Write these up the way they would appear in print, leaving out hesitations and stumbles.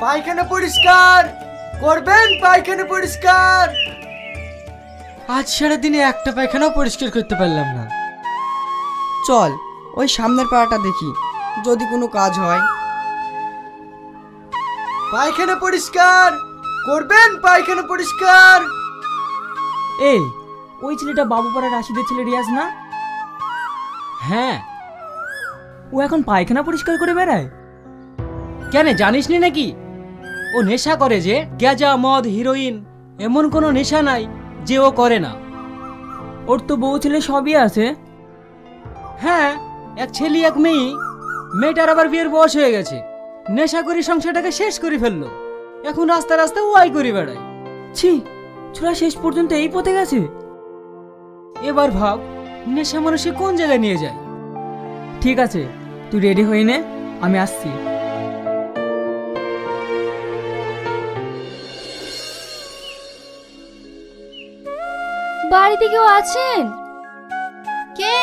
পায়খানা পরিষ্কার করবেন, পায়খানা পরিষ্কার। আজ সারাদিনে একটা পায়খানাও পরিষ্কার করতে পারলাম না। চল ওই সামনের পাড়াটা দেখি, যদি কোনো কাজ হয়। পায়খানা পরিষ্কার করবেন, পায়খানা পরিষ্কার। এই ওই ছেলেটা বাবুপাড়া রাশিদের ছেলে রিয়াজ না? হ্যাঁ। ও এখন পায়খানা পরিষ্কার করে বেড়ায়? কেন জানিস নি নাকি? ও নেশা করে, যে গ্যাজা মদ হিরোইন এমন কোনো নেশা নাই যে ও করে না। ওর তো বউ ছেলে সবই আছে। হ্যাঁ, এক ছেলে এক মেয়ে। মেয়েটার আবার বিয়ের বয়স হয়ে গেছে। নেশা করে সংসারটাকে শেষ করে ফেললো। এখন রাস্তা রাস্তা ওয়াই করে বেড়ায়। ছি, ছোড়া শেষ পর্যন্ত এই পথে গেছে। এবার ভাব নেশা মানুষকে কোন জায়গায় নিয়ে যায়। ঠিক আছে, তুই রেডি হয়ে নে, আমি আসছি। বাড়িতে কেউ আছেন? কে?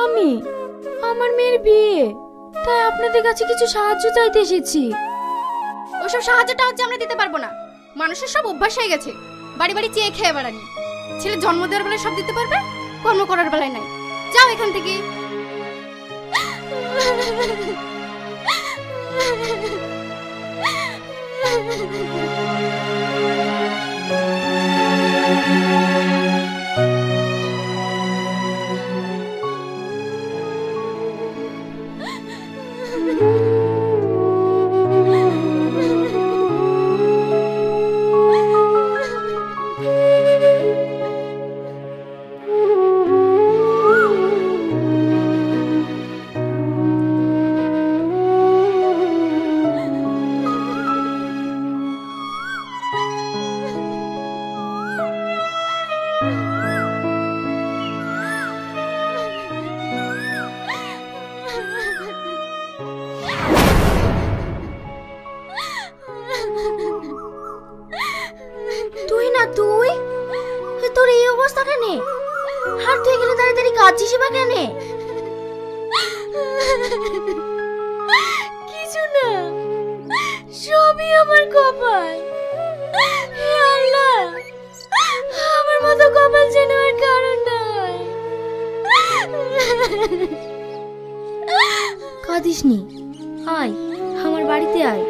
আমি, আমার মেয়ের বিয়ে, তাই আপনাদের কাছে কিছু সাহায্য চাইতে এসেছি। ওসব সাহায্যটা হচ্ছে আমরা দিতে পারবো না। মানুষের সব অভ্যাস হয়ে গেছে বাড়ি বাড়ি চেয়ে খেয়ে বেড়ানি। ছেলে জন্ম দেওয়ার বেলায় সব দিতে পারবে, কর্ম করার বেলায় নাই। যাও এখান থেকে। তুই না, তুই তোর এই অবস্থা কেন? আর তুই এখানে দাঁড়িয়ে দাঁড়িয়ে কাঁদছিস বা কেন? কিছু না, সবই আমার কপাল। হে আল্লাহ, আমার মতো কপাল যেন আর কারণ নাই। কাঁদিস নি, আয় আমার বাড়িতে আয়।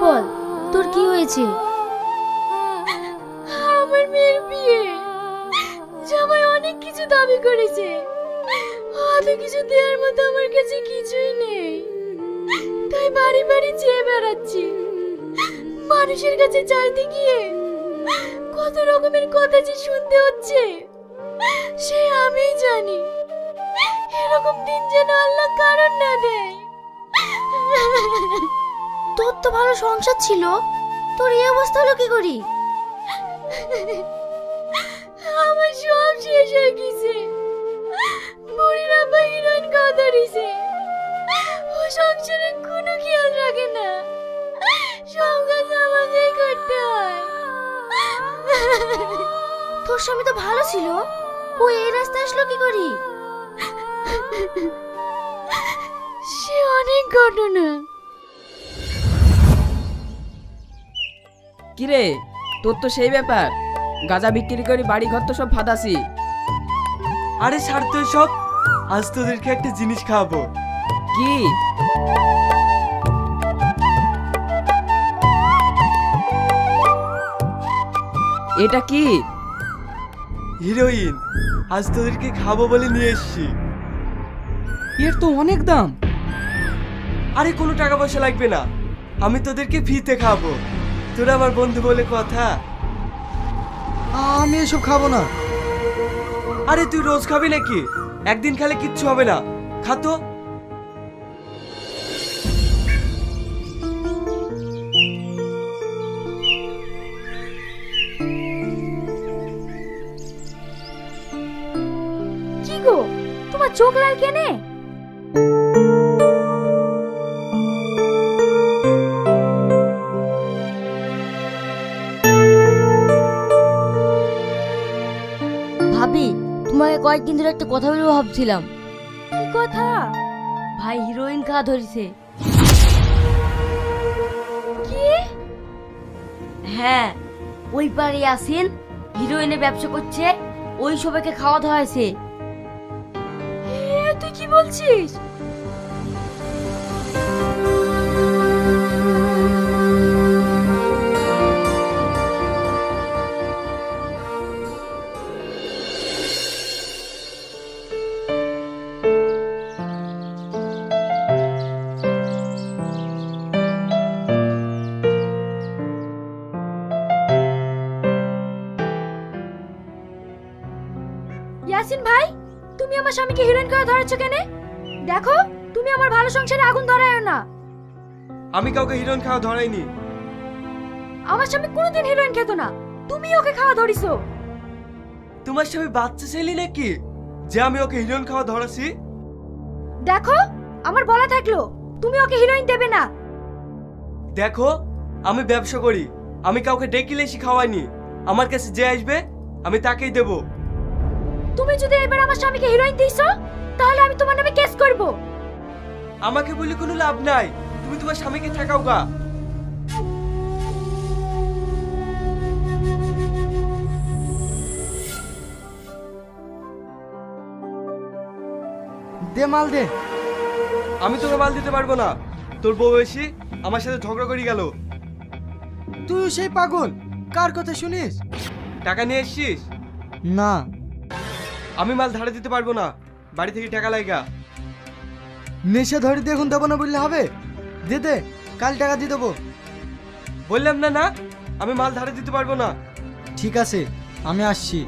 বল, তোর কি হয়েছে? আমার মেয়ের বিয়ে, জামাই অনেক কিছু দাবি করেছে, অত কিছু দেওয়ার মতো আমার কাছে কিছুই নেই। তাই বাড়ি বাড়ি চেয়ে বেড়াচ্ছি। মানুষের কাছে চাইতে গিয়ে কত রকমের কথা যে শুনতে হচ্ছে সে আমিই জানি। এরকম দিন যেন আল্লাহ কারণ না দেয়। তোর তো ভালো সংসার ছিল, তোর এই অবস্থা হলো কি করি? আমার সব শেষ হয়ে গেছে। বুড়ির আব্বা হিরোইন খাওয়া ধরেছে। ও সংসারে কোনো খেয়াল রাখে না, সব কাজ আমাকেই করতে হয়। তোর স্বামী তো ভালো ছিল, ও এই রাস্তায় আসলো কি করি? সে অনেক ঘটনা। কিরে, তোর তো সেই ব্যাপার, গাঁজা বিক্রি করে বাড়ি ঘর তো সব ফাদাসি। আরে ছাড় তো সব, আজ তোদেরকে একটা জিনিস খাওয়াবো। কি? এটা কি? হিরোইন, আজ তোদেরকে খাবো বলে নিয়ে এসেছি। এর তো অনেক দাম। আরে কোনো টাকা পয়সা লাগবে না, আমি তোদেরকে ফ্রিতে খাবো। তোরা আমার বন্ধু বলে কথা। আমি এসব খাবো না। আরে তুই রোজ খাবি নাকি? একদিন খেলে কিচ্ছু হবে না, খা তো। চোখ লাল কেনে? ভাবি, তোমাকে কয়েকদিন ধরে একটা কথা বলবো ভাবছিলাম। কি কথা? ভাই হিরোইন খাওয়া ধরেছে। কি? হ্যাঁ, ওই পারে আসেন হিরোইনের ব্যবসা করছে, ওই সবাইকে খাওয়া দাওয়া হয়েছে। তুই কি বলছিস? ইয়াসিন ভাই, তুমি আমার স্বামীকে হিরোইন খাওয়া ধরেছো কেন? দেখো, তুমি আমার ভালো সংসারে আগুন ধরায়ো না। আমি কাউকে হিরোইন খাওয়া ধরাইনি। আমার স্বামী কোনোদিন হিরোইন খেত না, তুমি ওকে খাওয়া ধরিছো। তোমার স্বামী বাচ্চা ছেলে নাকি যে আমি ওকে হিরোইন খাওয়া ধরাছি? দেখো, আমার বলা থাকলো তুমি ওকে হিরোইন দেবে না। দেখো, আমি ব্যবসা করি, আমি কাউকে ডেকে লেসি খাওয়াইনি। আমার কাছে যে আসবে আমি তাকেই দেব। তুমি যদি এবার আমার স্বামীকে হিরোইন দিছো, তাহলে আমি তোমার নামে কেস করব। আমাকে বলি কোনো লাভ নাই, তুমি তোমার স্বামীকে ঠেকাও গা। দে মাল দে। আমি তোকে মাল দিতে পারবো না, তোর বউ এসে আমার সাথে ঝগড়া করে গেল। তুই সেই পাগল, কার কথা শুনিস? টাকা নিয়ে এসছিস? না। আমি মাল ধারে দিতে পারবো না, বাড়ি থেকে টাকা লাগা। নেশা ধরে দিয়ে এখন দেবো না বললে হবে? দে দে, কাল টাকা দিয়ে দেবো। বললাম না না, আমি মাল ধারে দিতে পারবো না। ঠিক আছে, আমি আসছি।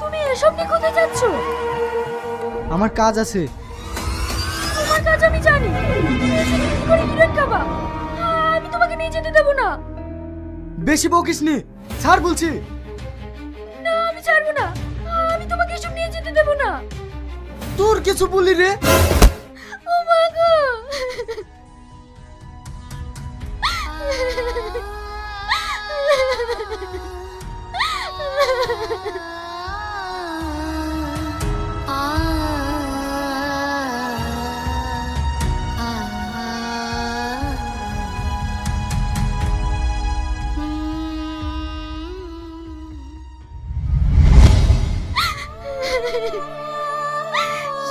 তুমি এসব নিয়ে কোথায় যাচ্ছ? আমার কাজ আছে। তোমার কাজ আমি জানি, তুমি এসে কি করে হিরোইন খাবা? আমি তোমাকে নিয়ে যেতে দেবো না। বেশি বকিস নি, ছাড় বলছি। না, আমি ছাড়বো না, আমি তোমাকে এসব নিয়ে যেতে দেবো না। তোর কিছু বলি রে? ও মা গো!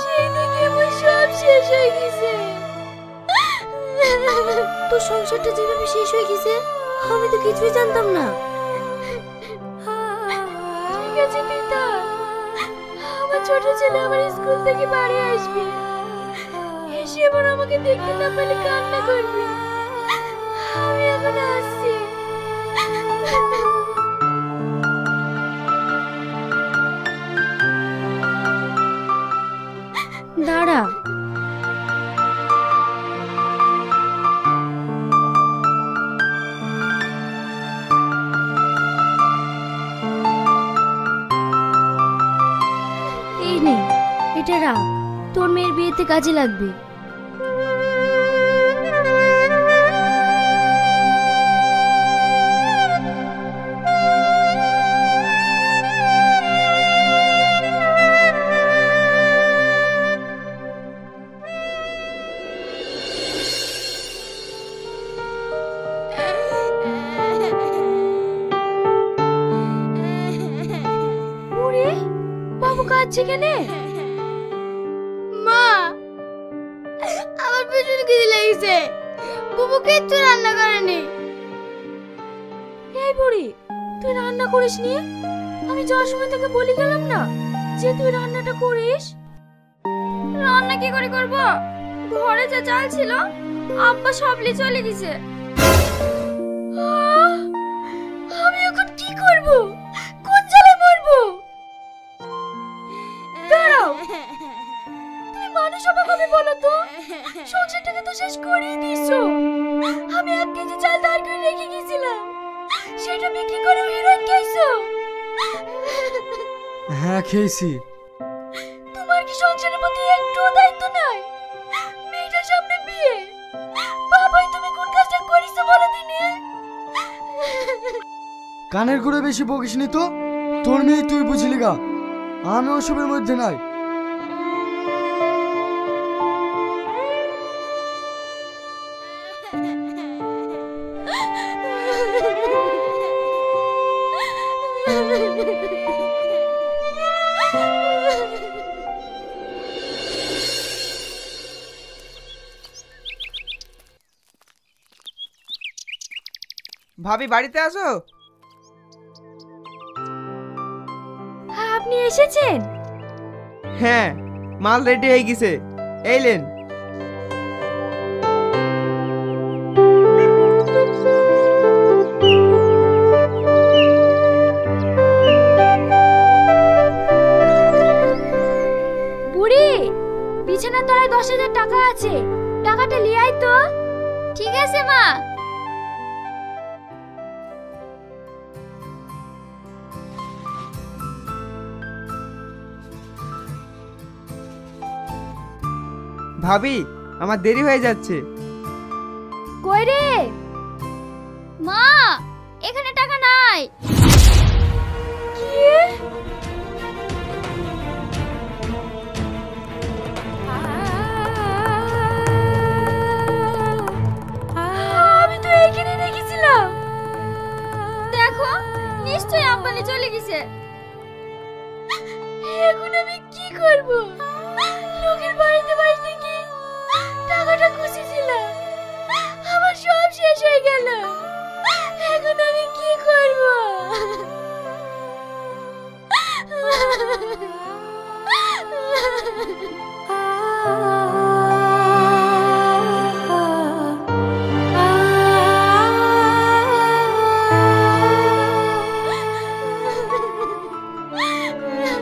সেই থেকে আমার সব শেষ হয়ে গেছে। তোর সংসারটা যেভাবে শেষ হয়ে গেছে, আমি তো কিছুই জানতাম না। ঠিক আছে পিতা, আমার ছোট ছেলে আমার স্কুল থেকে বাড়ি আসবে, এসে এবার আমাকে দেখতে না পেলে কান্না করবে। আমি এখন আসছি। দাঁড়া, এই নে, এটা রাখ, তোর মেয়ের বিয়েতে কাজে লাগবে। ওরে, বাবু কাঁদছে কেন? মা, আমার ভীষণ খিদে লেগেছে। বুবু কিচ্ছু রান্না করেনি। এই বুড়ি, তুই রান্না করিস নি? আমি যাওয়ার সময় তোকে বলি গেলাম না যে তুই রান্নাটা করিস? রান্না কি করে করব? ঘরে যা চাল ছিল আব্বা সব নিয়ে চলে গেছে। আমি এখন কি করব? বলো তো? সংসারটাকে তো শেষ করেই দিয়েছো। আমি 1 কেজি চাল ধার করে রেখে গেছিলাম, সেটা বিক্রি করে হিরোইন খেয়েছো। হ্যাঁ খেয়েছি। তোমার কি সংসারের প্রতি একটুও দায়িত্ব নাই? মেয়েটার সামনে বিয়ে, বাবাই তুমি কোন কাজটা করিছো বলো দিনে? কানের করে বেশি বকিস নি তো, তোর মেয়ে তুই বুঝলি গা, আমি ওসবের মধ্যে নাই। ভাবি বাড়িতে আছো? আপনি এসেছেন? হ্যাঁ, মাল রেডি হয়ে গেছে, এইলেন। বুড়ি, বিছানার তলায় 10,000 টাকা আছে, টাকাটা নিয়ে আয় তো। ঠিক আছে মা। ভাবি, আমার দেরি হয়ে যাচ্ছে। কই রে? মা, এখানে টাকা নাই। কি? আমি তো এইখানে রেখেছিলাম। দেখো, নিশ্চয়ই আম্বানি চলে গেছে। এখন আমি কি করব? লোকের বাড়িতে বাড়িতে কি টাকাটা খুঁজেছিলাম, আমার সব শেষ হয়ে গেল। এখন আমি কি করব?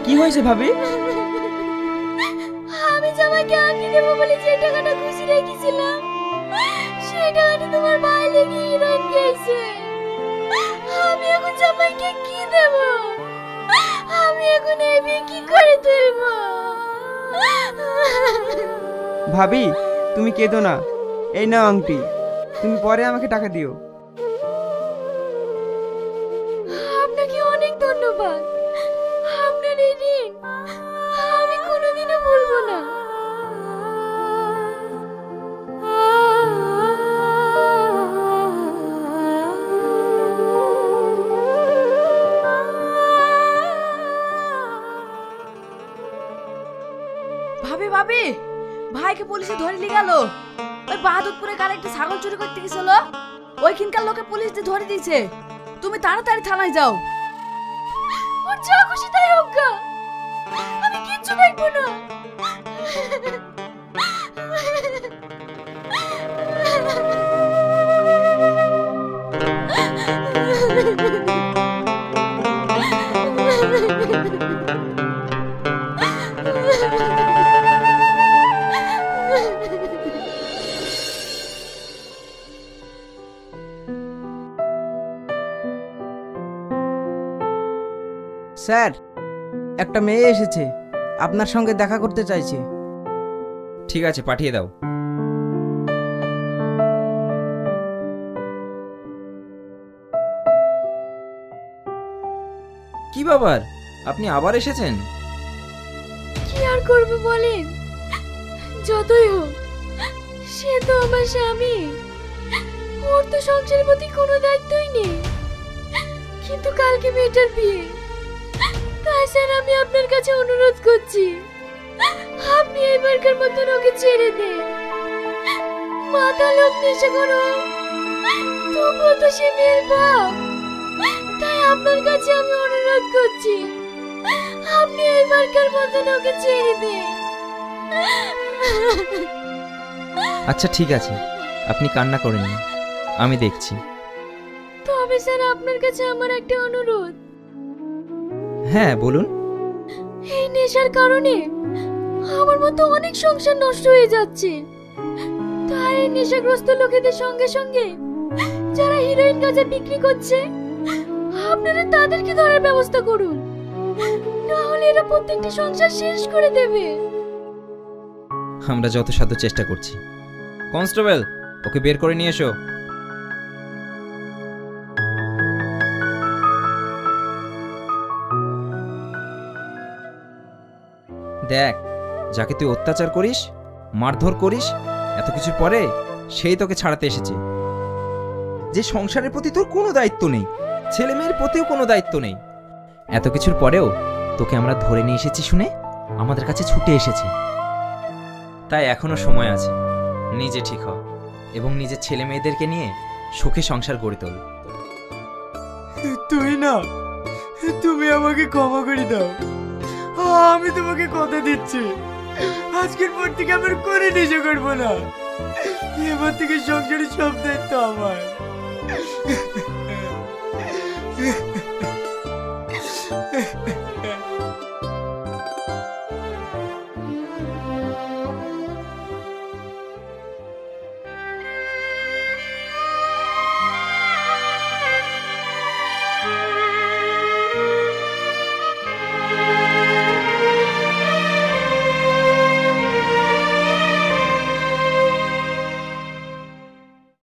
কি হয়েছে ভাবি? আমি জামাইকে আনতে দেবো বলে যে টাকাটা খুশি রেখেছিলাম, সেই টাকাটা তোমার ভাই লেগে হিরোইন খেয়েছে। আমি এখন জামাইকে কি দেব? আমি এখন এই বিয়ে কি করে তুলবো? ভাবি, তুমি কেঁদো না, এই নাও আংটি, তুমি পরে আমাকে টাকা দিও। আপনাকে অনেক ধন্যবাদ। আপনার এই ঋণ আমি কোনোদিনও ভুলবো না। ভাবি ভাবি, ভাইকে পুলিশে ধরে নিয়ে গেল। ওই বাহাদুরপুরে কার একটা ছাগল চুরি করতে গেছিল, ওইখানকার লোকে পুলিশ দিয়ে ধরে দিয়েছে। তুমি তাড়াতাড়ি থানায় যাও। ওর যা খুশি তাই হোক গা, আমি কিচ্ছু দেখবো না। স্যার, একটা মেয়ে এসেছে, আপনার সঙ্গে দেখা করতে চাইছে। ঠিক আছে, পাঠিয়ে দাও। কি ব্যাপার, আপনি আবার এসেছেন? কি আর করবো বলেন, যতই হোক সে তো আমার স্বামী, ওর তো সংসারের প্রতি কোনো দায়িত্বই নেই। কিন্তু কালকে মেয়েটার বিয়ে, তাই স্যার আমি আপনার কাছে অনুরোধ করছি, আপনি এবারকার মতন ওকে ছেড়ে দেন। মাথা লোক নেশা করো, তবুও তো সে মেয়ের বাপ, তাই আপনার কাছে আমি অনুরোধ করছি, আপনি এবারকার মতন ওকে ছেড়ে দেন। আচ্ছা ঠিক আছে, আপনি কান্না করেন না, আমি দেখছি। তবে স্যার আপনার কাছে আমার একটা অনুরোধ। হ্যাঁ বলুন। এই নেশার কারণে আমার মতো অনেক সংসার নষ্ট হয়ে যাচ্ছে। তাই এই নেশাগ্রস্ত লোকেদের সঙ্গে সঙ্গে যারা হিরোইন গাঁজা বিক্রি করছে, আপনারা তাদেরকে ধরার ব্যবস্থা করুন, না হলে এরা প্রত্যেকটি সংসার শেষ করে দেবে। আমরা যত সাধ্য চেষ্টা করছি। কনস্টেবল, ওকে বের করে নিয়ে এসো। দেখ, যাকে তুই অত্যাচার করিস, মারধর করিস, এত কিছুর পরে সেই তোকে ছাড়াতে এসেছে। যে সংসারের প্রতি তোর কোনো দায়িত্ব নেই, ছেলে মেয়ের প্রতিও কোনো দায়িত্ব নেই, এত কিছুর পরেও তোকে আমরা ধরে নিয়ে এসেছি শুনে আমাদের কাছে ছুটে এসেছে। তাই এখনো সময় আছে, নিজে ঠিক হ এবং নিজের ছেলে মেয়েদেরকে নিয়ে সুখে সংসার গড়ে তোল। তুই না, তুমি আমাকে ক্ষমা করে দাও। আমি তোমাকে কথা দিচ্ছি, আজকের পর থেকে আমার করে নেশা করবো না। এবার থেকে সংসারের সব দায়িত্ব আমার।